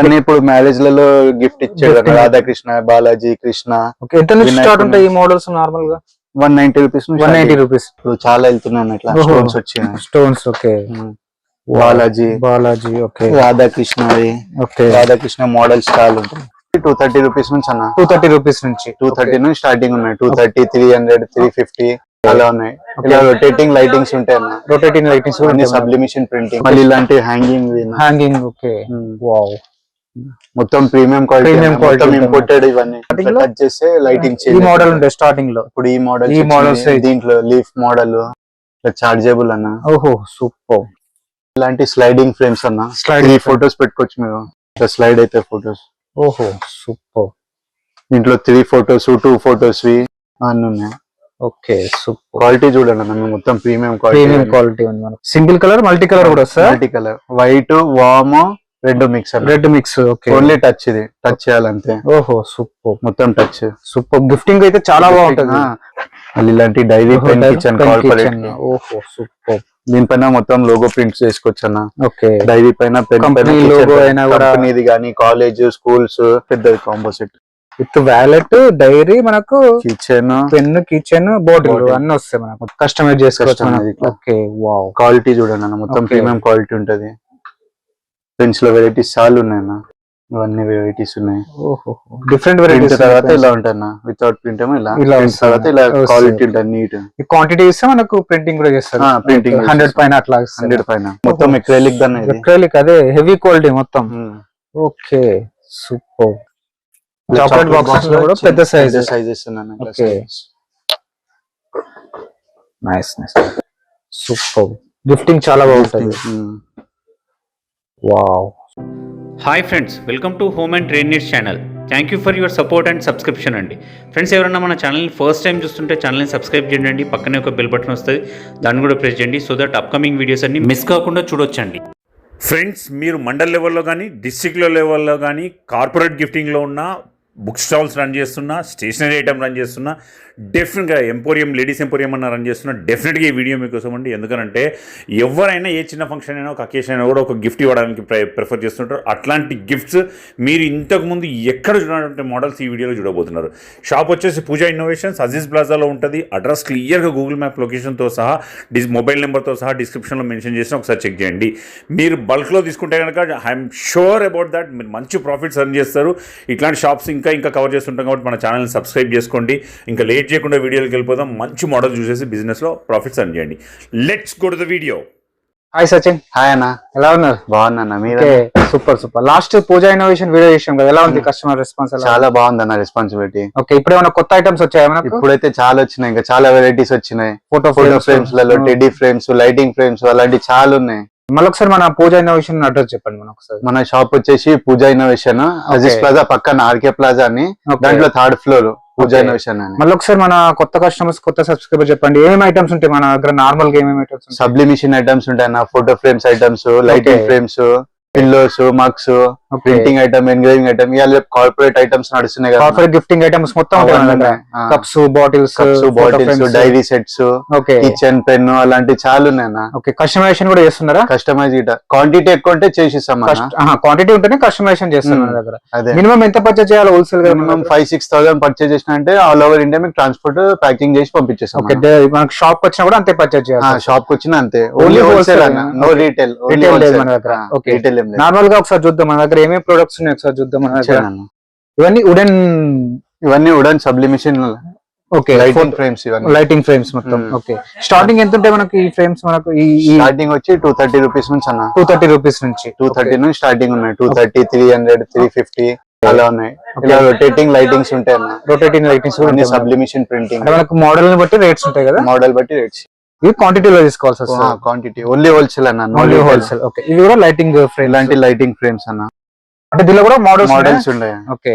అన్ని ఇప్పుడు మ్యారేజ్ లలో గిఫ్ట్ ఇచ్చాడు రాధాకృష్ణ, బాలాజీ, కృష్ణ. ఎంత నుంచి స్టార్ట్ ఉంటాయి ఈ మోడల్స్? నార్మల్ గా 190 రూపీస్. 190 రూపీస్. ఇప్పుడు చాలా వెళ్తున్నాయి ఇట్లా స్టోన్స్ వచ్చినాయి. Stones. Okay. Balaji okay. Radhakrishna, okay. Radhakrishna models చాలా ఉంటాయి. 230 రూపీస్ నుంచి అన్న. 230 రూపీస్ నుంచి 230 నుంచి స్టార్టింగ్ ఉన్నాయి. 230, 300, 350 అలా ఉన్నాయి. ఇలా రొటేటింగ్ లైటింగ్స్ ఉంటాయి అన్న. రొటేటింగ్ లైటింగ్స్ అన్ని సబ్లిమేషన్ ప్రింటింగ్. మళ్ళీ ఇలాంటి హ్యాంగింగ్. ఓకే. వావ్. మొత్తం ప్రీమియం క్వాలిటీ, మొత్తం ఇంపోర్టెడ్. ఇవన్నీ టచ్ చేస్తే లైటింగ్ ఈ మోడల్ ఉంటాయి స్టార్టింగ్ లో. ఇప్పుడు ఈ మోడల్స్ దీంట్లో లీఫ్ మోడల్ చార్జబుల్ అన్న. ఓహో సూపర్. ఇలాంటి స్లైడింగ్ ఫ్రేమ్స్ అన్న. 3 ఫోటోస్ పెట్టుకోవచ్చు మీరు. స్లైడ్ అయితే ఫోటోస్. ఓహో సూపర్. దీంట్లో 3 ఫోటోస్ 2 ఫోటోస్ అన్ని ఉన్నాయి. Okay super. క్వాలిటీ చూడండి అన్న, మొత్తం ప్రీమియం క్వాలిటీ ఉంది మనకు. సింగిల్ కలర్, మల్టీ కలర్ కూడా వస్తుంది. Multi colour, white, warm, red mix. Okay. Only touch, ఇది టచ్ చేయాలంతే. ఓహో సూపర్. మొత్తం టచ్. సూపర్. గిఫ్టింగ్ అయితే చాలా బాగుంటుంది. మళ్ళీ ఇలాంటి డైరీ పెన్ కిచెన్ కార్పొరేట్. ఓహో సూపర్. దీనిపైన మొత్తం లోగో ప్రింట్స్ చేసుకోవచ్చు అన్న. ఓకే. డైరీ పైన లోగో అయినా కూడా కంపెనీది గానీ, కాలేజ్, స్కూల్స్ పెద్దది కాంపోజిట్ విత్ వ్యాలెట్, డైరీ, మనకు కిచెన్, పెన్, కిచెన్, బాటిల్ అన్ని వస్తాయి. మనకు కస్టమైజ్ చేసుకోవచ్చు. ఓకే. వావ్. క్వాలిటీ చూడండి అన్న, మొత్తం ప్రీమియం క్వాలిటీ ఉంటది. పెన్స్ లో వెరైటీస్ చాలా ఉన్నాయి అన్న. ఇవన్నీ వెరైటీస్ ఉన్నాయి. Different varieties. తర్వాత ఇలా ఉంటాయి వితౌట్ ప్రింట్ ఏమో ఇలా తర్వాత ఇలా క్వాలిటీ ఉంటుంది. నీట్ క్వాంటిటీ ఇస్తే మనకు ప్రింటింగ్ కూడా చేస్తారు. ప్రింటింగ్ 100 పైన అట్లా. 100 పైన మొత్తం ఎక్రిలిక్ దాన్ని. ఎక్రిలిక్, అదే హెవీ క్వాలిటీ మొత్తం. Okay super. చాక్లెట్ బాక్సెస్ లో కూడా పెద్ద సైజెస్ ఉన్నాయి. Okay nice. సూపర్. గిఫ్టింగ్ చాలా బాగుంటుంది. Wow. Hi friends, welcome to home and trade needs channel. Thank you for your support and subscription అండి. ఫ్రెండ్స్, ఎవరైనా మన ఛానల్ని ఫస్ట్ టైం చూస్తుంటే ఛానల్ని సబ్స్క్రైబ్ చేయండి. పక్కనే ఒక బెల్ బటన్ వస్తుంది, దాన్ని కూడా ప్రెస్ చేయండి. సో దట్ అప్కమింగ్ వీడియోస్ అన్ని మిస్ కాకుండా చూడొచ్చండి. ఫ్రెండ్స్, మీరు మండల్ లెవెల్లో కానీ, డిస్ట్రిక్ట్ లెవెల్లో కానీ, కార్పొరేట్ గిఫ్టింగ్లో ఉన్న బుక్ స్టాల్స్ రన్ చేస్తున్నా, స్టేషనరీ ఐటమ్ రన్ చేస్తున్నా, డెఫినెట్గా ఎంపోరియం, లేడీస్ ఎంపోరియం అన్న రన్ చేస్తున్నా, డెఫినెట్గా ఈ వీడియో మీకోసం అండి. ఎందుకంటే ఎవరైనా ఏ చిన్న ఫంక్షన్ అయినా, ఒక అకేషన్ అయినా కూడా ఒక గిఫ్ట్ ఇవ్వడానికి ప్రిఫర్ చేస్తుంటారు. అట్లాంటి గిఫ్ట్స్ మీరు ఇంతకుముందు ఎక్కడ చూడనటువంటి మోడల్స్ ఈ వీడియోలో చూడబోతున్నారు. షాప్ వచ్చేసి పూజా ఇన్నోవేషన్స్, అజీజ్ ప్లాజాలో ఉంటుంది. అడ్రస్ క్లియర్గా గూగుల్ మ్యాప్ లొకేషన్తో సహా, మొబైల్ నెంబర్తో సహా డిస్క్రిప్షన్లో మెన్షన్ చేసిన ఒకసారి చెక్ చేయండి. మీరు బల్క్లో తీసుకుంటే కనుక ఐఎమ్ షూర్ అబౌట్ దాట్ మీరు మంచి ప్రాఫిట్స్ ఎర్న్ చేస్తారు. ఇట్లాంటి షాప్స్ ఇంకా కవర్ చేస్తుంటాం కాబట్టి మన ఛానల్ని సబ్స్క్రైబ్ చేసుకోండి. ఇంకా లేట్ చేయకుండా వీడియోకి వెళ్ళిపోదాం. మంచి మోడల్ చూసేసి బిజినెస్లో ప్రాఫిట్స్ ఎర్న్ చేయండి. Let's go to the video. Hi Sachin. Hi అన్న, ఎలా ఉన్నారు? బాగున్నా. మీరు? సూపర్. లాస్ట్ పూజా ఇన్నోవేషన్ వీడియో చేసాం కదా, ఎలా ఉంది కస్టమర్ రెస్పాన్స్? చాలా బాగుంది అన్న రెస్పాన్సిబిలిటీ. ఓకే. ఇప్పుడు ఏమైనా కొత్త ఐటమ్స్ వచ్చాయా మనకు? ఇప్పుడైతే చాలా వచ్చినాయి, ఇంకా చాలా వెరైటీస్ వచ్చినాయి. ఫోటో ఫ్రేమ్స్ లలో, టెడ్డీ ఫ్రేమ్స్, లైటింగ్ ఫ్రేమ్స్, అలాంటి చాలా ఉన్నాయి. మళ్ళొకసారి మన పూజా ఇన్నోవేషన్ అడ్రస్ చెప్పండి మనకు ఒకసారి. మన షాప్ వచ్చేసి పూజా ఇన్నోవేషన్, అజీజ్ ప్లాజా పక్కన ఆర్కే ప్లాజా అని, దాంట్లో 3rd ఫ్లోర్ పూజా ఇన్నోవేషన్ అని. మళ్ళొకసారి మన కొత్త కస్టమర్స్, కొత్త సబ్స్క్రైబర్ చెప్పండి, ఏమేమి ఐటమ్స్ ఉంటాయి మన దగ్గర? నార్మల్ గా ఏమేమి ఐటమ్స్? సబ్లిమేషన్ ఐటమ్స్ ఉంటాయి అన్న, photo frames items, lighting frames, pillows, mugs, printing item, engraving item, ఇవాళ కార్పొరేట్ ఐటమ్స్ నడుస్తున్నాయి కదా. కార్పొరేట్ గిఫ్టింగ్ ఐటమ్స్ మొత్తం cups, bottles, diary sets, keychain, pen, అలాంటి చాలా ఉన్నాయి అన్న. ఓకే. కస్టమైజేషన్ కూడా చేస్తున్నారా? కస్టమైజ్ క్వాంటిటీ ఎక్కువ ఉంటే చేసిస్తాం. క్వాంటిటీ ఉంటేనే కస్టమైజేషన్ చేస్తున్నారు దగ్గర. మినిమం ఎంత పర్చేజ్ చేయాలి? హోల్సేల్ గా మినిమం 5-6,000 పర్చేజ్ చేసిన అంటే ఆల్ ఓవర్ ఇండియా మీకు ట్రాన్స్పోర్ట్, ప్యాకింగ్ చేసి పంపించేస్తాం. మనకు షాప్ వచ్చినా కూడా అంతే పర్చేజ్ చేయాలి? షాప్ వచ్చినా అంతే. ఓన్లీ హోల్సేల్ అన్న, నో రీటైల్. మన దగ్గర నార్మల్ గా ఒకసారి చూద్దాం మన దగ్గర ఏమేమి ప్రొడక్ట్స్ ఉన్నాయి, ఒకసారి చూద్దాం మన దగ్గర. ఇవన్నీ wooden sublimation. Okay. Lighting frames మొత్తం. ఓకే. స్టార్టింగ్ ఎంత ఉంటాయి మనకి ఈ ఫ్రేమ్స్? మనకు స్టార్టింగ్ వచ్చి 230 రూపీస్ నుంచి అన్న. 230 రూపీస్ నుంచి 230 నుంచి స్టార్టింగ్ ఉన్నాయి. 230, 300, 350 అలా ఉన్నాయి. ఇలా రొటేటింగ్ లైటింగ్స్ ఉంటాయి అన్న. రొటేటింగ్ లైటింగ్స్ అన్ని సబ్లిమేషన్ ప్రింటింగ్. మనకు మోడల్ ని బట్టి రేట్స్ ఉంటాయి కదా? మోడల్ బట్టి రేట్స్. ఇవి క్వాంటిటీలో తీసుకోవాల్సి వస్తుంది. క్వాంటిటీ ఓన్లీ హోల్సేల్ అన్న, ఓన్లీ హోల్సేల్. ఓకే. ఇవి కూడా లైటింగ్ ఫ్రేమ్, ఇలాంటి లైటింగ్ ఫ్రేమ్స్ అన్న. అంటే దీనిలో కూడా మోడల్స్ ఉన్నాయి. ఓకే.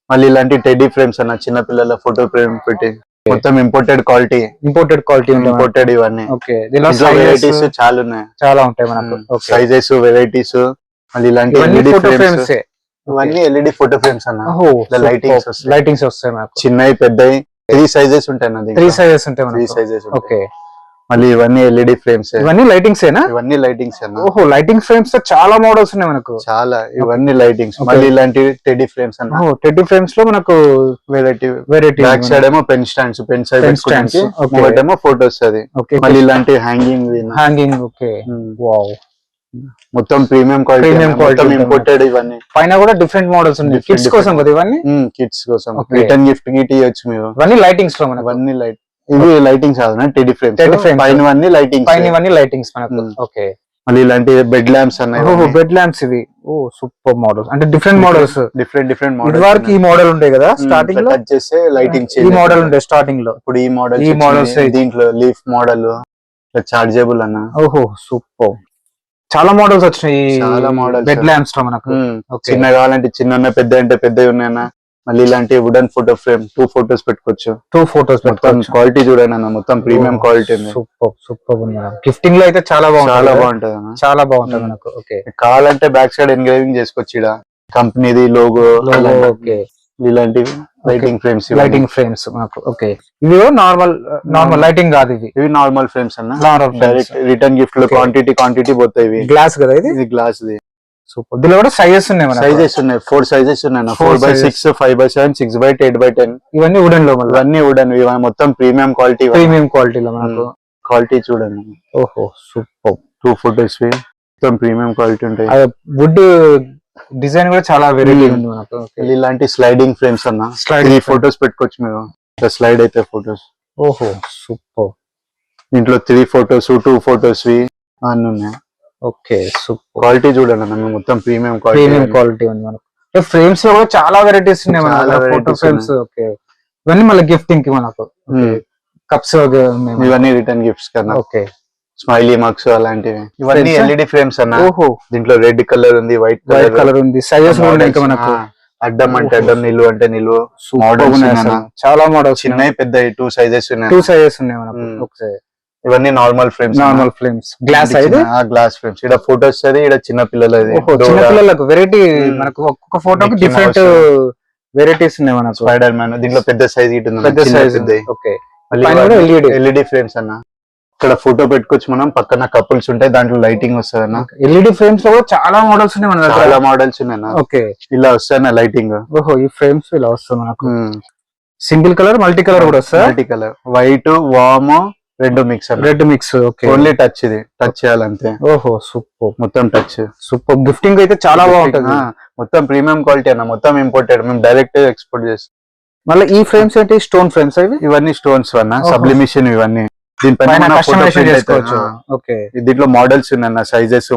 మళ్ళీ ఇలాంటి టెడ్డీ ఫ్రేమ్స్ అన్న, చిన్న పిల్లల ఫోటో ఫ్రేమ్ పెట్టి మొత్తం ఇంపోర్టెడ్ క్వాలిటీ. ఇంపోర్టెడ్ ఇవన్నీ. ఓకే. వెరైటీస్ చాలా ఉన్నాయి, చాలా ఉంటాయి మనకు. Sizes, varieties. మళ్ళీ ఇలాంటి ఎల్ఈడి ఫ్రేమ్స్, ఇవన్నీ ఎల్ఈడి ఫోటో ఫ్రేమ్స్ అన్న. లైటింగ్స్ వస్తాయి మనకు, చిన్నవి, పెద్దవి. 3 సైజెస్ ఉంటాయి అన్న. 3 సైజెస్ ఉంటాయి. ఓకే. మళ్ళీ ఇవన్నీ ఎల్ఈడి ఫ్రేమ్స్, ఇవన్నీ లైటింగ్స్ ఏనా? ఇవన్నీ లైటింగ్స్ అన్న. ఓహో, లైటింగ్ ఫ్రేమ్స్ తో చాలా మోడల్స్ ఉన్నాయి మనకు. చాలా, ఇవన్నీ లైటింగ్స్. మళ్ళీ ఇలాంటి టెడ్డీ ఫ్రేమ్స్ అన్న. టెడ్డీ ఫ్రేమ్స్ లో మనకు వెరైటీ వెరైటీ. బ్యాక్ సైడ్ ఏమో పెన్ స్టాండ్స్, పెన్ సైజ్ పెట్టుకోవడానికి, ఒకటేమో ఫోటోస్ అది. మళ్ళీ ఇలాంటి హ్యాంగింగ్. ఓకే, వావ్, మొత్తం ప్రీమియం క్వాలిటీ, మొత్తం ఇంపోర్టెడ్. ఇవన్నీ పైన కూడా డిఫరెంట్ మోడల్స్ ఉన్నాయి. కిడ్స్ కోసం కదా ఇవన్నీ? కిడ్స్ కోసం రిటర్న్ గిఫ్ట్ గిట్ ఇవ్వచ్చు మీరు. ఇవన్నీ లైటింగ్స్ లో మనకు. ఇవన్నీ లైట్, ఇవి లైటింగ్స్ కాదు, టెడ్డీ ఫ్రేమ్స్. పైన ఇవన్నీ లైటింగ్స్, పైన ఇవన్నీ లైటింగ్స్ మనకు. ఓకే, మళ్ళీ ఇలాంటి బెడ్ ల్యాంప్స్ అన్నాయి. బెడ్ ల్యాంప్స్ ఇవి. ఓ సూపర్ మోడల్స్, అంటే డిఫరెంట్ మోడల్స్, డిఫరెంట్ మోడల్స్. ఇదివరకు ఈ మోడల్ ఉండే కదా స్టార్టింగ్ లో, కట్ చేస్తే లైటింగ్ ఈ మోడల్ ఉండే స్టార్టింగ్ లో. ఇప్పుడు ఈ మోడల్స్ దీంట్లో లీఫ్ మోడల్, చార్జబుల్ అన్న. ఓహో సూపర్, చాలా మోడల్స్ వచ్చినాయి. చాలా మోడల్స్ బెడ్ ల్యాంప్స్ లో మనకు. చిన్న కావాలంటే చిన్న, పెద్ద అంటే పెద్దవి ఉన్నాయన్న. మళ్ళీ ఇలాంటి వుడెన్ ఫోటో ఫ్రేమ్, 2 ఫోటోస్ పెట్టుకోవచ్చు. 2 ఫోటోస్ పెట్టుకోవచ్చు. క్వాలిటీ చూడండి అన్న, మొత్తం ప్రీమియం క్వాలిటీ ఉంది. సూపర్ ఉంది. గిఫ్టింగ్ లో అయితే చాలా బాగుంటుంది. చాలా బాగుంటది, చాలా బాగుంటది మనకు. ఓకే, కావాలంటే బ్యాక్ సైడ్ ఎంగ్రేవింగ్ చేసుకోవచ్చు. ఇక్కడ కంపెనీది లోగో. ఓకే, ఇలాంటివి లైటింగ్ ఫ్రేమ్స్, లైటింగ్ ఫ్రేమ్స్ మనకు. ఓకే, ఇవి నార్మల్ లైటింగ్ కాదు, ఇవి నార్మల్ ఫ్రేమ్స్ అన్న. నార్మల్ డైరెక్ట్ రిటర్న్ గిఫ్ట్ లో క్వాంటిటీ పోతాయి. గ్లాస్ కదా ఇది? ఇది గ్లాస్ ది. సూపర్. దీనిలో కూడా సైజెస్ ఉన్నాయి మనకు. సైజెస్ ఉన్నాయి, 4 సైజెస్ ఉన్నాయి. 4x6, 5x7, 6x8, 8x10. ఇవన్నీ వుడెన్ లో, ఇవన్నీ వుడెన్. మొత్తం ప్రీమియం క్వాలిటీ, ప్రీమియం క్వాలిటీలో మనకు. క్వాలిటీ చూడండి. ఓహో సూపర్. 2 ఫోటోస్ మొత్తం ప్రీమియం క్వాలిటీ ఉంటాయి. వుడ్ డిజైన్ కూడా చాలా వెరైటీ ఉంది మనకు. ఇలాంటి స్లైడింగ్ ఫ్రేమ్స్ అన్న. 3 ఫోటోస్ పెట్టుకోవచ్చు మీరు. స్లైడ్ అయితే ఫోటోస్. ఓహో సూపర్. దీంట్లో 3 ఫోటోస్, 2 ఫోటోస్ అన్ని ఉన్నాయి. Okay super. క్వాలిటీ చూడండి అన్న, మొత్తం ప్రీమియం క్వాలిటీ ఉంది మనకు. ఫ్రేమ్స్ లో కూడా చాలా వెరైటీస్ ఉన్నాయి మనకు. Photo frames. ఓకే, ఇవన్నీ మళ్ళీ గిఫ్టింగ్ కి మనకు. కప్స్ ఇవన్నీ రిటర్న్ గిఫ్ట్స్ కన్నా. ఓకే, స్మైలీ మగ్స్ అలాంటివి. ఇవన్నీ ఎల్ఈడి ఫ్రేమ్స్ అన్న. ఓహో, దీంట్లో రెడ్ కలర్ ఉంది, వైట్ కలర్ ఉంది. సైజెస్ కూడా ఇంకా మనకు. అడ్డం అంటే అడ్డం, నిలువు అంటే నిలువు. చాలా మోడల్స్, చిన్నవి పెద్దవి 2 సైజెస్ ఉన్నాయి. 2 సైజెస్ ఉన్నాయి మనకు. ఓకే, ఇవన్నీ నార్మల్ ఫ్రేమ్స్. గ్లాస్ అయితే గ్లాస్ ఫ్రేమ్స్. ఇక్కడ ఫోటోస్ అది, ఇక్కడ చిన్న పిల్లలది. చిన్న పిల్లలకు వెరైటీ మనకు. ఒక్కొక్క ఫోటోకి డిఫరెంట్ వెరైటీస్ ఉన్నాయి మనకు. Spider man. దీంట్లో పెద్ద సైజ్ ఇటు ఉంది, పెద్ద సైజ్. ఓకే, ఎల్ఈడి ఫ్రేమ్స్ అన్న. ఇక్కడ ఫోటో పెట్టుకోవచ్చు మనం. పక్కన కపుల్స్ ఉంటాయి, దాంట్లో లైటింగ్ వస్తుంది అన్న. ఎల్ఈడి ఫ్రేమ్స్ లో చాలా మోడల్స్ ఉన్నాయి మన దగ్గర. చాలా మోడల్స్ ఉన్నాయి. ఓకే, ఇలా వస్తాయి లైటింగ్. ఓహో, ఈ ఫ్రేమ్స్ ఇలా వస్తుంది మనకు. సింగిల్ కలర్, మల్టీ కలర్ కూడా వస్తాయి. Multi colour, white, warm, red mix. Red mix. Okay, only touch. ఇది టచ్ చేయాలంతే. ఓహో సూపర్. మొత్తం టచ్. సూపర్. గిఫ్టింగ్ అయితే చాలా బాగుంటది. మొత్తం ప్రీమియం క్వాలిటీ అన్న. మొత్తం ఇంపోర్టెడ్, మేము డైరెక్ట్ ఎక్స్పోర్ట్ చేస్తాం. మళ్ళీ ఈ ఫ్రేమ్స్ ఏంటి? స్టోన్ ఫ్రేమ్స్ ఇవి? ఇవన్నీ స్టోన్స్ అన్న, సబ్లిమిషన్. ఇవన్నీ దీనిపైన కస్టమైజేషన్ చేసుకోవచ్చు. ఓకే, దీంట్లో మోడల్స్ ఉన్నాయి, సైజెస్,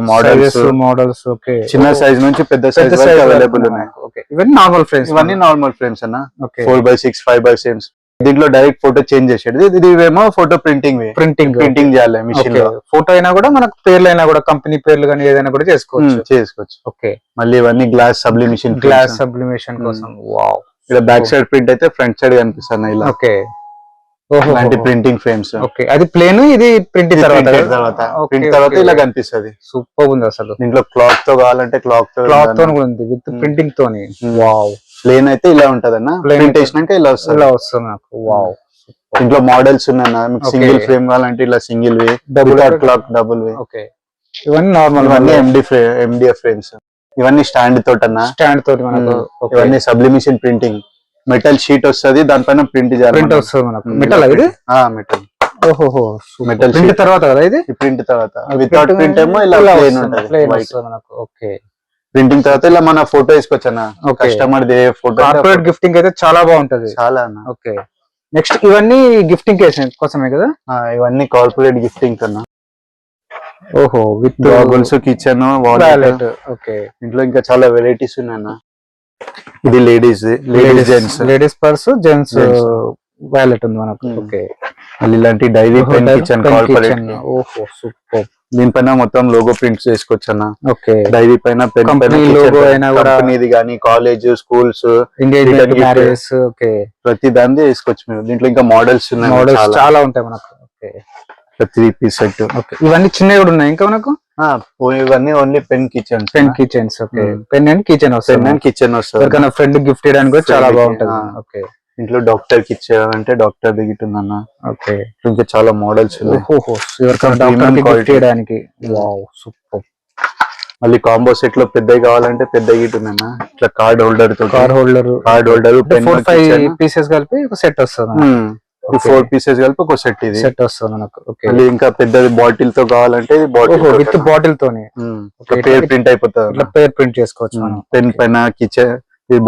మోడల్స్. ఓకే, చిన్న సైజ్ నుంచి పెద్ద సైజ్ వరకు అవైలబుల్ ఉన్నాయి. ఓకే, ఇవన్నీ నార్మల్ ఫ్రేమ్స్. ఇవన్నీ నార్మల్ ఫ్రేమ్స్ అన్న. Okay, 4x6, 5x7. దీంట్లో డైరెక్ట్ ఫోటో చేంజ్ చేసేది. ఇది ఏమో ఫోటో ప్రింటింగ్ చేయాలి మిషన్ లో. ఫోటో అయినా కూడా మనకు పేర్లు అయినా కూడా, కంపెనీ పేర్లు కానీ ఏదైనా కూడా చేసుకోవచ్చు. ఓకే, మళ్ళీ ఇవన్నీ గ్లాస్ సబ్లిమేషన్ కోసం. వావ్. ఇక్కడ బ్యాక్ సైడ్ ప్రింట్ అయితే ఫ్రంట్ సైడ్ కనిపిస్తుంది ఇలా. ఓకే, ఇలాంటి ప్రింటింగ్ ఫ్రేమ్స్. ఓకే, అది ప్లేన్, ఇది ప్రింటింగ్ తర్వాత ఇలా కనిపిస్తుంది. సూపర్ ఉంది అసలు. దీంట్లో క్లాత్ తో కావాలంటే క్లాత్ తో కూడా ఉంది, విత్ ప్రింటింగ్ తోని. వావ్. ప్లేన్ అయితే ఇలా ఉంటది అన్న. ప్రింట్ వేసినాక ఇలా వస్తుంది నాకు. వావ్. దీంట్లో మోడల్స్ ఉన్నాయి. మీకు సింగిల్ ఫ్రేమ్ కావాలంటే ఇలా single way, double clock, double వే. ఓకే, ఇవన్నీ నార్మల్. ఇవన్నీ ఎండిఎఫ్ ఫ్రేమ్స్. ఇవన్నీ స్టాండ్ తోట అన్న. స్టాండ్ తోటి మనకు. ఇవన్నీ సబ్లిమేషన్ ప్రింటింగ్. మెటల్ షీట్ వస్తుంది, దానిపైన ప్రింట్ చేయాలి. ప్రింట్ వస్తుంది మనకు. మెటల్ ఇది? మెటల్. ఓహో, మెటల్ ప్రింట్ తర్వాత కదా ఇది? ప్రింట్ తర్వాత. వితౌట్ ప్రింట్ ఏమో ఇలా ప్లేన్ ఉంటది. మనకు. ఓకే, ప్రింటింగ్ తర్వాత ఇలా మన ఫోటో వేసుకోవచ్చా. Customer photo. కార్పొరేట్ గిఫ్టింగ్ అయితే చాలా బాగుంటది. చాలా. ఓకే, నెక్స్ట్ ఇవన్నీ గిఫ్టింగ్ కోసమే కదా? ఇవన్నీ కార్పొరేట్ గిఫ్టింగ్ కన్నా. ఓహో, with goggles, kitchen, wallet. Okay, ఇంట్లో ఇంకా చాలా వెరైటీస్ ఉన్నాయన్న. ఇది ladies gents. Ladies purse, gents wallet ఉంది మనకు. ఓకే, మళ్ళీ ఇలాంటి డైరీ పెన్, కిచెన్, కార్పొరేట్. ఓహో సూపర్. దీనిపైన మొత్తం లోగో ప్రింట్స్ చేసుకోవచ్చు అన్న. ఓకే, డైరీ పైన పెన్, లోగో అయినా కూడా, కంపెనీది కానీ, college, schools, engagement, marriage. Okay, ప్రతి దాన్ని వేసుకోవచ్చు మీరు. దీంట్లో ఇంకా మోడల్స్ ఉన్నాయి. మోడల్స్ చాలా ఉంటాయి మనకు. Okay, 3 piece set. ఓకే, ఇవన్నీ చిన్నవి కూడా ఉన్నాయి ఇంకా మనకు. ఇవన్నీ only pen kitchens. Okay, pen and kitchen వస్తుంది. ఫ్రెండ్ గిఫ్ట్ ఎవరికైనా గిఫ్ట్ చేయడానికి కూడా చాలా బాగుంటది. ఓకే, ఇంట్లో డాక్టర్ కి ఇచ్చేయాలంటే డాక్టర్ దిగుతుందన్న. ఓకే. ఇంకా చాలా మోడల్స్ ఉన్నాయి. ఓహో, ఎవరికైనా డాక్టర్ కి గిఫ్ట్ చేయడానికి. Wow, super. మళ్ళీ కాంబో సెట్ లో పెద్దవి కావాలంటే పెద్ద గిట్టుందన్న. ఇట్లా కార్డ్ హోల్డర్ తో, కార్డ్ హోల్డర్ 4-5 పీసెస్ కలిపి ఒక సెట్ వస్తుంది. 4 పీసెస్ కలిపి ఒక సెట్ ఇది సెట్ వస్తుంది మనకు. ఓకే. మళ్ళీ ఇంకా పెద్దది బాటిల్ తో కావాలంటే ఇది బాటిల్ విత్ బాటిల్ తోనే పేర్ ప్రింట్ అయిపోతుంది. ఇట్లా పేర్ ప్రింట్ చేసుకోవచ్చు మనం. పెన్ పైన కిచెన్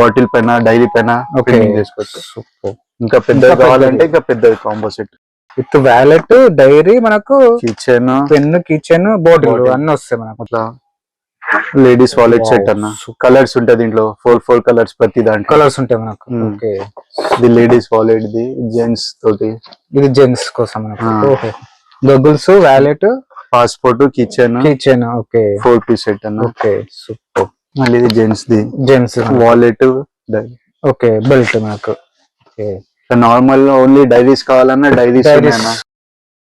బాటిల్ పైన డైలీ పైన ప్రింటింగ్ చేసుకోవచ్చు. సూపర్. ఇంకా పెద్దది కావాలంటే ఇంకా పెద్దది combo set with wallet, diary, మనకు కిచెన్, పెన్, కిచెన్, బాటిల్ అన్ని వస్తాయి మనకు. అట్లా లేడీస్ వాలెట్ సెట్ అన్న. కలర్స్ ఉంటాయి దీంట్లో 4 కలర్స్ ప్రతి దాంట్లో కలర్స్ ఉంటాయి మనకు. ఓకే. ఇది లేడీస్ వాలెట్, ది జెంట్స్ తోటి, ఇది జెంట్స్ కోసం మనకు. ఓహో, goggles, wallet, passport, kitchen. Okay. 4 piece set అన్న. Okay, super. మళ్ళీ ఇది జెంట్స్ ది వాలెట్, ఓకే, బెల్ట్ మనకు. ఓకే. నార్మల్ ఓన్లీ డైరీస్ కావాలన్నా డైరీస్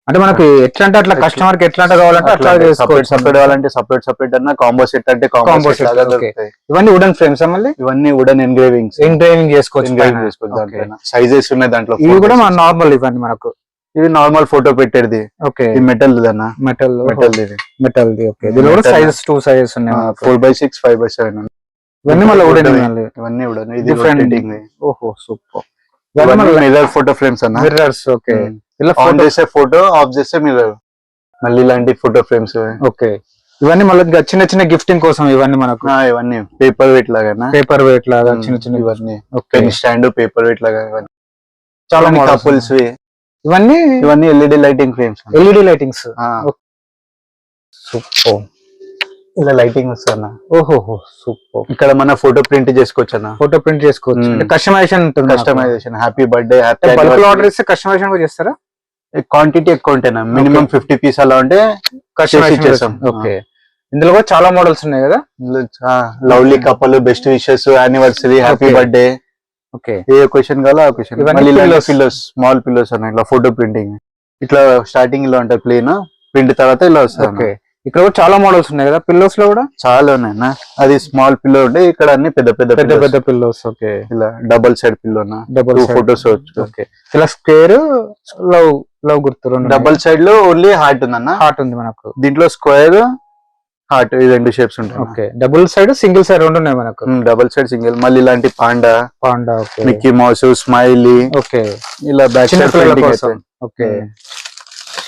అంటే మనకి ఎట్లా అంటే అట్లా కస్టమర్ కి ఎట్లా కావాలంటే అట్లా సపరేట్ కావాలంటే సపరేట్ అన్న. కాంబో సెట్ అంటే కాంబో సెట్ లాగా దొరుకుతాయి. ఇవన్నీ వుడెన్ ఫ్రేమ్స్ మళ్ళీ. ఇవన్నీ వుడెన్ ఎంగ్రేవింగ్ చేసుకోవచ్చు. దాంట్లో సైజెస్ ఉన్నాయి దాంట్లో. ఇవి కూడా మన నార్మల్ ఇవన్నీ మనకు. ఇది నార్మల్ ఫోటో పెట్టేది. ఓకే. ఇది మెటల్ దన్న. మెటల్ ది. ఓకే. దీనిలో కూడా సైజెస్ 2 సైజెస్ ఉన్నాయి. 4/6, 5/7. ఇవన్నీ మళ్ళీ వుడెన్. ఇవన్నీ వుడెన్. ఇది డిఫరెంట్. ఓహో, సూపర్. మిర్రర్ ఫోటో ఫ్రేమ్స్ అన్న. మిర్రర్స్. ఓకే. ఇలా ఆన్ చేసే ఫోటో, ఆఫ్ చేసే మిర్రర్. మళ్ళీ ఇలాంటి ఫోటో ఫ్రేమ్స్. ఓకే. ఇవన్నీ మళ్ళీ చిన్న చిన్న గిఫ్టింగ్ కోసం ఇవన్నీ మనకు. ఇవన్నీ పేపర్ వెయిట్ లాగా చిన్న చిన్న ఇవన్నీ. పెన్ స్టాండ్, పేపర్ వెయిట్ లాగా ఇవన్నీ చాలా కపుల్స్. ఇవన్నీ LED lighting frames. LED lightings. Super. ఇలా లైటింగ్ వస్తానా. ఓహో, సూపర్. ఇక్కడ మన ఫోటో ప్రింట్ చేసుకోవచ్చు అన్న. ఫోటో ప్రింట్ చేసుకోవచ్చు. కస్టమైజేషన్ ఉంటుంది. Customisation, happy birthday, bulk order ఇస్తే కస్టమైజేషన్ కూడా చేస్తారా? క్వాంటిటీ ఎక్కువ ఉంటేనా, మినిమం 50 పీస్ అలా ఉంటే కస్టమైజేషన్ చేస్తాం. ఓకే. ఇందులో కూడా చాలా మోడల్స్ ఉన్నాయి కదా. Lovely couple, best wishes, anniversary, happy birthday. Okay. ఏ క్వశ్చన్ కావాలో ఆ క్వశ్చన్. పిల్లోస్, స్మాల్ పిల్లోస్ అన్న. ఇట్లా ఫోటో ప్రింటింగ్ ఇట్లా స్టార్టింగ్ లో ఉంటాయి ప్లేన్, ప్రింట్ తర్వాత ఇలా వస్తుంది. ఓకే. ఇక్కడ కూడా చాలా మోడల్స్ ఉన్నాయి కదా పిల్లోస్ లో కూడా. చాలా ఉన్నాయి. అది స్మాల్ పిల్లో ఉంటే ఇక్కడ అన్ని పెద్ద పెద్ద పిల్లోస్. ఓకే. ఇలా డబుల్ సైడ్ పిల్లోనా, డబుల్ ఫోటోస్. ఓకే. ఇలా స్క్వేర్, లవ్ గుర్తు. డబుల్ సైడ్ లో ఓన్లీ హార్ట్ ఉందన్న. హార్ట్ ఉంది మనకు. దీంట్లో స్క్వేర్, హార్ట్, ఈ 2 షేప్స్ ఉంటాయి. Okay. Double side, single side రెండు ఉన్నాయి మనకు. Double side, single. మళ్ళీ ఇలాంటి panda. Okay. Mickey Mouse, smiley. Okay. ఇలా బ్యాక్ సైడ్ ప్రింటింగ్ అయితే. Okay,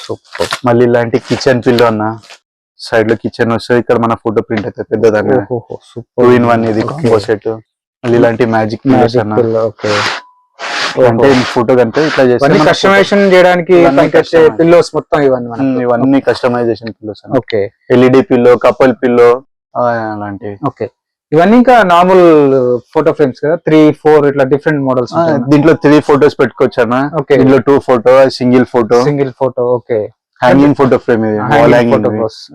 super. మళ్ళీ ఇలాంటి కిచెన్ పిల్లో అన్న. సైడ్ లో కిచెన్ వస్తుంది, ఇక్కడ మన ఫోటో ప్రింట్ అయితే పెద్దదన్న. 2-in-1 ఇది కాంబో సెట్. మళ్ళీ ఇలాంటి మ్యాజిక్ పిల్లోస్ అన్న. ఓకే. అంటే ఫోటో కనుక ఇట్లా చేస్తే కస్టమైజేషన్ చేయడానికి పిల్లోస్ మొత్తం ఇవన్నీ customisation pillows. Okay. LED pillow, couple pillow అలాంటివి. ఓకే. ఇవన్నీ ఇంకా నార్మల్ ఫోటో ఫ్రేమ్స్ కదా, 3-4 ఇట్లా డిఫరెంట్ మోడల్స్. దీంట్లో 3 ఫోటోస్ పెట్టుకోవచ్చు అన్న. దీంట్లో 2 photo, single photo. Okay. Hanging photo frame ఇది.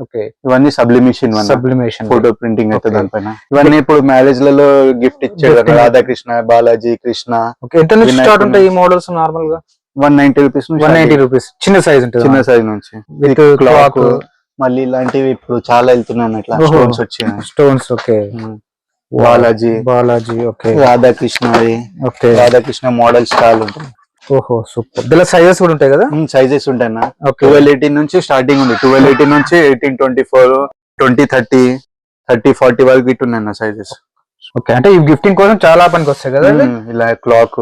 ఓకే. ఇవన్నీ సబ్లిమేషన్ ఫోటో ప్రింటింగ్ అయితే దానిపైన. ఇవన్నీ ఇప్పుడు మ్యారేజ్ లలో గిఫ్ట్ ఇచ్చాడు రాధాకృష్ణ, బాలాజీ, కృష్ణ. ఎంత నుంచి స్టార్ట్ ఉంటాయి ఈ మోడల్స్? నార్మల్ గా 190 రూపీస్. 190 రూపీస్. చిన్న సైజ్ ఉంటుంది. చిన్న సైజ్ నుంచి క్లాక్. మళ్ళీ ఇలాంటివి ఇప్పుడు చాలా వెళ్తున్నాయి ఇట్లా స్టోన్స్ వచ్చినాయి. Stones. Okay. Balaji. Okay. Radhakrishna. Okay. Radhakrishna models చాలా ఉంటాయి. ఓహో, సూపర్. దీనిలో సైజెస్ కూడా ఉంటాయి కదా. సైజెస్ ఉంటాయి. 12-18 నుంచి స్టార్టింగ్ ఉంది. 12-18 నుంచి 18-24, 20-30, 30-40 వరకు ఇట్టున్నాయి సైజెస్. ఓకే. అంటే ఈ గిఫ్టింగ్ కోసం చాలా పనికి వస్తాయి కదా. ఇలా క్లాక్,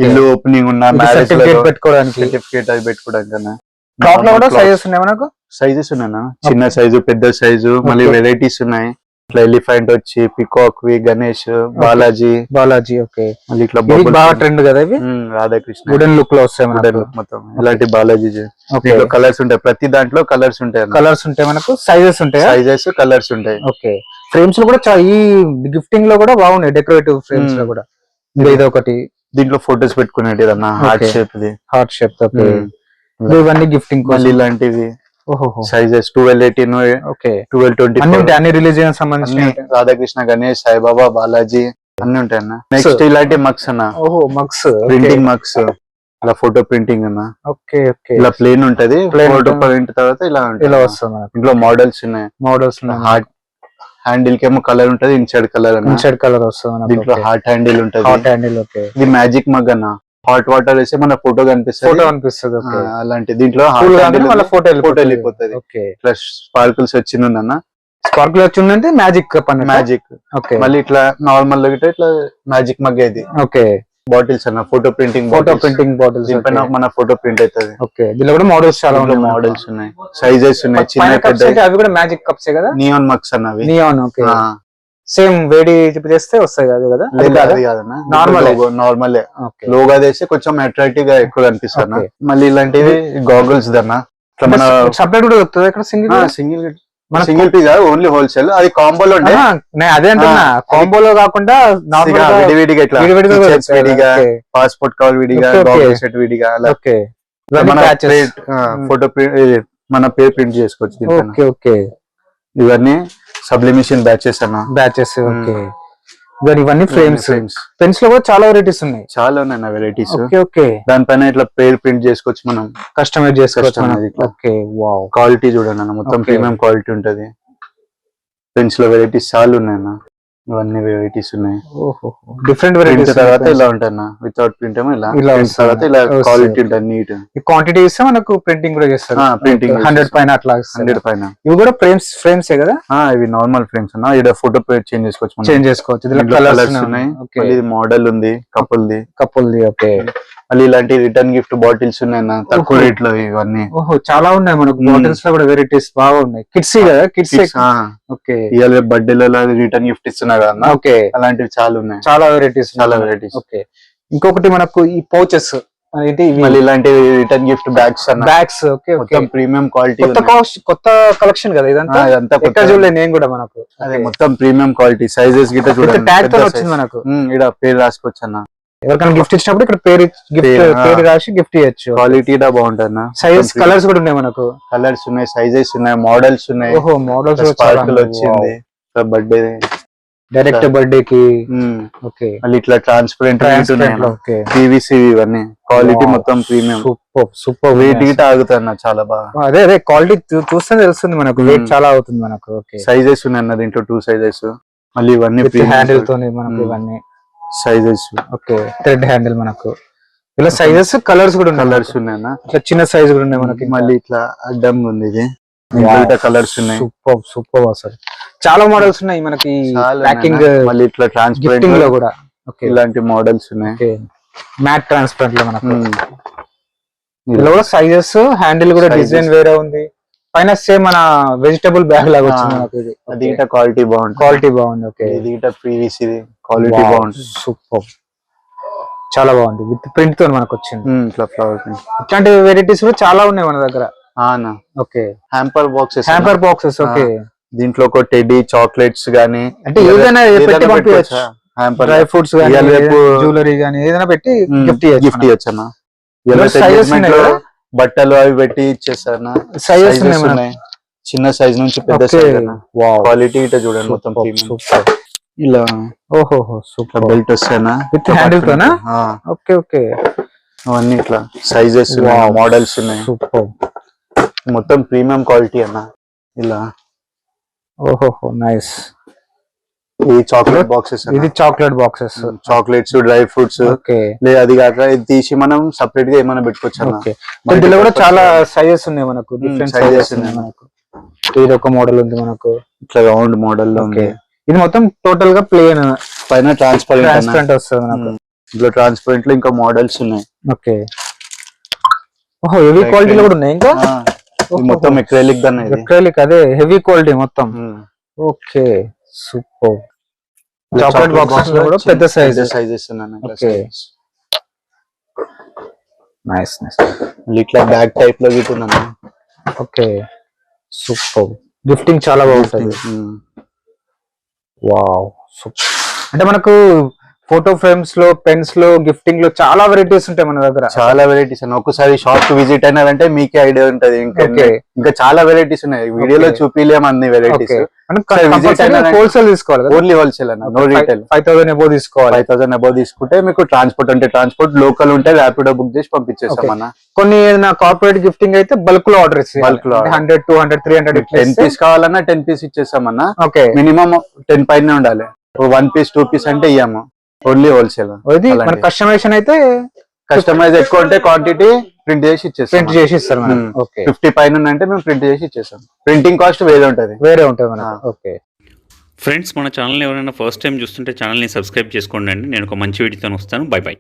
ఇల్లు ఓపెనింగ్ ఉన్న, మ్యారేజ్ పెట్టుకోవడానికి, సర్టిఫికేట్ అది పెట్టుకోవడానికి. క్లాక్ లో కూడా సైజెస్ ఉన్నాయి మనకు. సైజెస్ ఉన్నాయి. చిన్న సైజు, పెద్ద సైజు, మళ్ళీ వెరైటీస్ ఉన్నాయి. ఇట్లా ఎలిఫెంట్ వచ్చి, పికాక్ వి, గణేష్, బాలాజీ. ఓకే. మళ్ళీ ఇట్లా బాగా ట్రెండ్ కదా ఇవి. రాధాకృష్ణ వుడెన్ లుక్ లో వస్తాయి మొత్తం. ఇలాంటి బాలాజీ కలర్స్ ఉంటాయి. ప్రతి దాంట్లో కలర్స్ ఉంటాయి. మనకు సైజెస్ ఉంటాయి. కలర్స్ ఉంటాయి. ఓకే. ఫ్రేమ్స్ లో కూడా ఈ గిఫ్టింగ్ లో కూడా బాగున్నాయి. డెకరేటివ్ ఫ్రేమ్స్ లో కూడా ఇది ఒకటి. దీంట్లో ఫోటోస్ పెట్టుకునేది అన్న. Heart shape. ఇవన్నీ గిఫ్టింగ్. మళ్ళీ ఇలాంటివి సైజెస్ 12-18, ఓకే, 12-24 అన్ని రిలీజియన్ సంబంధించిన రాధాకృష్ణ, గణేష్, సాయిబాబా, బాలాజీ అన్ని ఉంటాయి అన్న. నెక్స్ట్ ఇలాంటి మగ్స్ అన్న. Mugs, printing mugs. ఇలా ఫోటో ప్రింటింగ్ అన్న. ఓకే. ఇలా ప్లేన్ ఉంటది. ఫోటో ప్రింట్ తర్వాత ఇలా వస్తుంది. ఇంట్లో మోడల్స్ ఉన్నాయి. హార్ట్ హ్యాండిల్ కేమో కలర్ ఉంటది. ఇన్సైడ్ కలర్ వస్తుంది. దీంట్లో హార్ట్ హ్యాండిల్ ఉంటది. ఓకే. ఇది మ్యాజిక్ మగ్ అన్న. హాట్ వాటర్ వేస్తే మన ఫోటో ఫోటో కనిపిస్తుంది అనిపిస్తుంది. అలాంటి దీంట్లో కూల్ గానే మళ్ళీ ఫోటో ఫోటో వెళ్ళిపోతుంది. ఓకే, ప్లస్ స్పార్కిల్స్ వచ్చిందన్న స్పార్కిల్ వచ్చిందంటే మ్యాజిక్ పని. మ్యాజిక్. ఓకే, మళ్ళీ ఇట్లా నార్మల్ లో గిట్ట ఇట్లా మ్యాజిక్ మగ్ ఇది. ఓకే, బాటిల్స్ అన్న ఫోటో ప్రింటింగ్ బాటిల్స్. దీనిపైన మన ఫోటో ప్రింట్ అవుతుంది. ఓకే, దీనిలో కూడా మోడల్స్ చాలా ఉన్నాయి. మోడల్స్ ఉన్నాయి, సైజెస్ ఉన్నాయి, చిన్న కప్స్ అయితే అవి కూడా మ్యాజిక్ కప్స్ కదా, నియాన్ మగ్స్ అన్న అవి. నియాన్. ఓకే, సేమ్ వేడి చేస్తే వస్తాయి కదా. అది కాదన్న, నార్మల్ లోగా చేస్తే కొంచెం అట్రాక్టివ్ గా ఎక్కువ కనిపిస్తుంది. మళ్ళీ ఇలాంటివి గాగుల్స్ దన్న సపరేట్ కూడా దొరుకుతుంది ఇక్కడ. Single piece only wholesale. అది కాంబోలో ఉండే. అదే అంటున్నా, కాంబోలో కాకుండా విడివిడిగా ఇట్లా విడిగా పాస్పోర్ట్ కవర్ విడిగా, గాగుల్ సెట్ విడిగా. ఓకే, ఫోటో మన పేరు ప్రింట్ చేసుకోవచ్చు. ఓకే, ఓకే, ఇవన్నీ సబ్లిమేషన్ బ్యాచెస్ అన్న. బ్యాచెస్. ఓకే, ఇవన్నీ ఫ్రేమ్స్. పెన్స్ లో కూడా చాలా వెరైటీస్ ఉన్నాయి. చాలా ఉన్నాయి వెరైటీస్. ఓకే, ఓకే, దానిపైన ఇట్లా పేరు ప్రింట్ చేసుకోవచ్చు, మనం కస్టమైజ్ చేసుకోవచ్చు. ఓకే, వావ్, క్వాలిటీ చూడండి అన్న, మొత్తం ప్రీమియం క్వాలిటీ ఉంటది. పెన్స్ లో వెరైటీస్ చాలా ఉన్నాయి అన్న, ఇవన్నీ వెరైటీస్ ఉన్నాయి. Different varieties. తర్వాత ఇలా ఉంటాయి వితౌట్ ప్రింట్ ఏమో ఇలా, తర్వాత ఇలా క్వాలిటీ ఉంటుంది నీట్. క్వాంటిటీ ఇస్తే మనకు ప్రింటింగ్ కూడా చేస్తారు. ప్రింటింగ్ 100 పైన అట్లా. 100 పైన. ఇవి కూడా ఫ్రేమ్స్ కదా. ఇవి నార్మల్ ఫ్రేమ్స్ అన్న. ఇక్కడ ఫోటో చేంజ్ చేసుకోవచ్చు, చేంజ్ చేసుకోవచ్చు. కలర్స్ ఉన్నాయి. ఇది మోడల్ ఉంది, కపుల్ది. ఓకే, మళ్ళీ ఇలాంటి రిటర్న్ గిఫ్ట్ బాటిల్స్ ఉన్నాయి అన్న, తక్కువ రేట్ లో. ఇవన్నీ చాలా ఉన్నాయి మనకు. బాటిల్స్ లో కూడా వెరైటీస్ బాగా ఉన్నాయి. కిడ్స్ కదా, కిడ్స్. ఓకే, ఇవాళ బర్త్డే రిటర్న్ గిఫ్ట్ ఇస్తున్నారు కదా. ఓకే, అలాంటివి చాలా ఉన్నాయి, చాలా వెరైటీస్. ఓకే, ఇంకొకటి మనకు ఈ పౌచెస్ అనేది. మళ్ళీ ఇలాంటి return gift bags bags. Okay, మొత్తం ప్రీమియం క్వాలిటీ, కొత్త కలెక్షన్ కదా ఇదంతా. ఎక్కడ చూడలేదు నేను కూడా. మనకు అదే మొత్తం ప్రీమియం క్వాలిటీ. సైజెస్ గిట్ట చూడండి, ట్యాగ్ తో వచ్చింది మనకు. ఇక్కడ పేరు రాసుకోవచ్చు అన్న. ఎవరికైనా గిఫ్ట్ ఇచ్చినప్పుడు ఇక్కడ పేరు రాసి గిఫ్ట్ ఇవ్వచ్చు. క్వాలిటీ బాగుంటుంది. సైజ్ కలర్స్ కూడా ఉన్నాయి మనకు. కలర్స్ ఉన్నాయి, సైజెస్ ఉన్నాయి, మోడల్స్ ఉన్నాయి. ఓహో, మోడల్స్ స్పార్కిల్ వచ్చింది బర్త్డే, డైరెక్ట్ బర్త్డే కి. ఓకే, మళ్ళీ ఇట్లా ట్రాన్స్పరెంట్ పీవీసీ. ఇవన్నీ క్వాలిటీ మొత్తం ప్రీమియం. సూపర్ వెయిట్ గిట్ట ఆగుతుంది చాలా బాగా. అదే క్వాలిటీ చూస్తే తెలుస్తుంది మనకు, వెయిట్ చాలా అవుతుంది మనకు. ఓకే, సైజెస్ ఉన్నాయి అన్న దీంట్లో 2 సైజెస్. మళ్ళీ ఇవన్నీ హ్యాండిల్ తోనే మనకు ఇవన్నీ సైజెస్. ఓకే, థ్రెడ్ హ్యాండిల్ మనకు. ఇలా సైజెస్ కలర్స్ కూడా కలర్స్ ఉన్నాయి అన్న. ఇట్లా చిన్న సైజ్ కూడా ఉన్నాయి మనకి. మళ్ళీ ఇట్లా అడ్డం ఉంది, ఇది కలర్స్ ఉన్నాయి. సూపర్ అసలు చాలా మోడల్స్ ఉన్నాయి మనకి. ప్యాకింగ్ మళ్ళీ ఇట్లా ట్రాన్స్పరెంట్ లో కూడా ఇలాంటి మోడల్స్ ఉన్నాయి. మ్యాట్ ట్రాన్స్పరెంట్ లో మనకు. ఇలా కూడా సైజెస్, హ్యాండిల్ కూడా డిజైన్ వేరే ఉంది. పైన సేమ్ మన వెజిటబుల్ బ్యాగ్ లాగా వచ్చింది మనకు. ఇది అది క్వాలిటీ బాగుంది. ఓకే, ఇది పీవీసీ క్వాలిటీ బాగుంది. సూపర్, చాలా బాగుంది. విత్ ప్రింట్ తో మనకు వచ్చింది. ఇట్లా ఫ్లవర్ ప్రింట్. ఇట్లాంటి వెరైటీస్ కూడా చాలా ఉన్నాయి మన దగ్గర. Okay, hamper boxes. ఓకే, దీంట్లో ఒక టెడ్డీ, చాక్లెట్స్ గానీ, అంటే ఏదైనా పెట్టి పంపించచ్చు. డ్రై ఫ్రూట్స్ గానీ, జ్యువెలరీ గానీ ఏదైనా పెట్టి గిఫ్ట్ ఇవ్వచ్చు అన్న. బట్టలు అవి పెట్టి ఇచ్చేస్తారన్నా. సైజెస్ ఉన్నాయి, చిన్న సైజ్ నుంచి పెద్ద సైజ్. క్వాలిటీ ఇట చూడండి మొత్తం ఇలా. ఓహో, సూపర్. బెల్ట్ వస్తానా విత్ హ్యాండిల్ తోనా. ఓకే, ఓకే, అవన్నీ ఇట్లా సైజెస్, మోడల్స్ ఉన్నాయి. సూపర్, మొత్తం ప్రీమియం క్వాలిటీ అన్న. ఇలా ఓహో, నైస్. ఈ చాక్లెట్ బాక్సెస్. ఇది chocolate boxes. Chocolates, dry fruits. లేదు అది కాక ఇది తీసి మనం సపరేట్ గా ఏమైనా పెట్టుకోవచ్చు. దీనిలో కూడా చాలా సైజెస్ ఉన్నాయి మనకు. డిఫరెంట్ సైజెస్ ఉన్నాయి మనకు. ఇది ఒక మోడల్ ఉంది మనకు, ఇట్లా రౌండ్ మోడల్ లో ఉంది. ఇది మొత్తం టోటల్ గా ప్లేన్, పైన ట్రాన్స్పరెంట్ వస్తుంది మనకు. ఇందులో ట్రాన్స్పరెంట్ లో ఇంకా మోడల్స్ ఉన్నాయి. ఓకే, ఓహో, హెవీ క్వాలిటీలో కూడా ఉన్నాయి. ఇంకా మొత్తం ఎక్రైలిక్ దాన్ని. ఎక్రైలిక్, అదే హెవీ క్వాలిటీ మొత్తం. Okay, super. చాక్లెట్ బాక్సెస్ లో కూడా పెద్ద సైజెస్ ఉన్నాయి. నైస్. ఇట్లా బ్యాగ్ టైప్ లో గిట్టున్నాను. Okay, super. గిఫ్టింగ్ చాలా బాగుంటుంది. Wow, super. అంటే మనకు ఫోటో ఫ్రేమ్స్ లో, పెన్స్ లో, గిఫ్టింగ్ లో చాలా వెరైటీస్ ఉంటాయి మన దగ్గర. చాలా వెరైటీస్ అన్న. ఒక్కసారి షాప్ కు విజిట్ అయినారంటే మీకే ఐడియా ఉంటది. ఇంకా చాలా వెరైటీస్ ఉన్నాయి. వీడియోలో చూపిలేము అన్ని వెరైటీస్. హోల్సేల్ తీసుకోవాలి, ఓన్లీ హోల్సేల్ అన్న, నో రీటైల్. 5000 అబోవ్ తీసుకోవాలి. 5000 అబోవ్ తీసుకుంటే మీకు ట్రాన్స్పోర్ట్ అంటే ట్రాన్స్పోర్ట్, లోకల్ ఉంటే ర్యాపిడో బుక్ చేసి పంపించేస్తాం అన్న. కొన్ని ఏదైనా కార్పొరేట్ గిఫ్టింగ్ అయితే బల్క్ లో ఆర్డర్ ఇస్తాం. బల్క్ లో 100, 200, 300 10 పీస్ కావాలన్నా 10 పీస్ ఇచ్చేస్తామన్నా. ఓకే, మినిమం 10 పైన ఉండాలి. 1 పీస్ 2 పీస్ అంటే ఇయ్యాము. Only wholesale. మన కస్టమైజేషన్ అయితే కస్టమైజ్ ఎక్కువ ఉంటే క్వాంటిటీ ప్రింట్ చేసి ఇచ్చేస్తాం. ప్రింట్ చేసి ఇస్తారు మనకు. ఓకే 50 పైన అంటే మేము ప్రింట్ చేసి ఇచ్చేస్తాం. ప్రింటింగ్ కాస్ట్ వేరే ఉంటది. వేరే ఉంటుంది మనకు. ఓకే ఫ్రెండ్స్ మన ఛానల్ ఎవరైనా ఫస్ట్ టైం చూస్తుంటే ఛానల్ని సబ్స్క్రైబ్ చేసుకోండి అండి. నేను ఒక మంచి వీడియోతో వస్తాను. By by.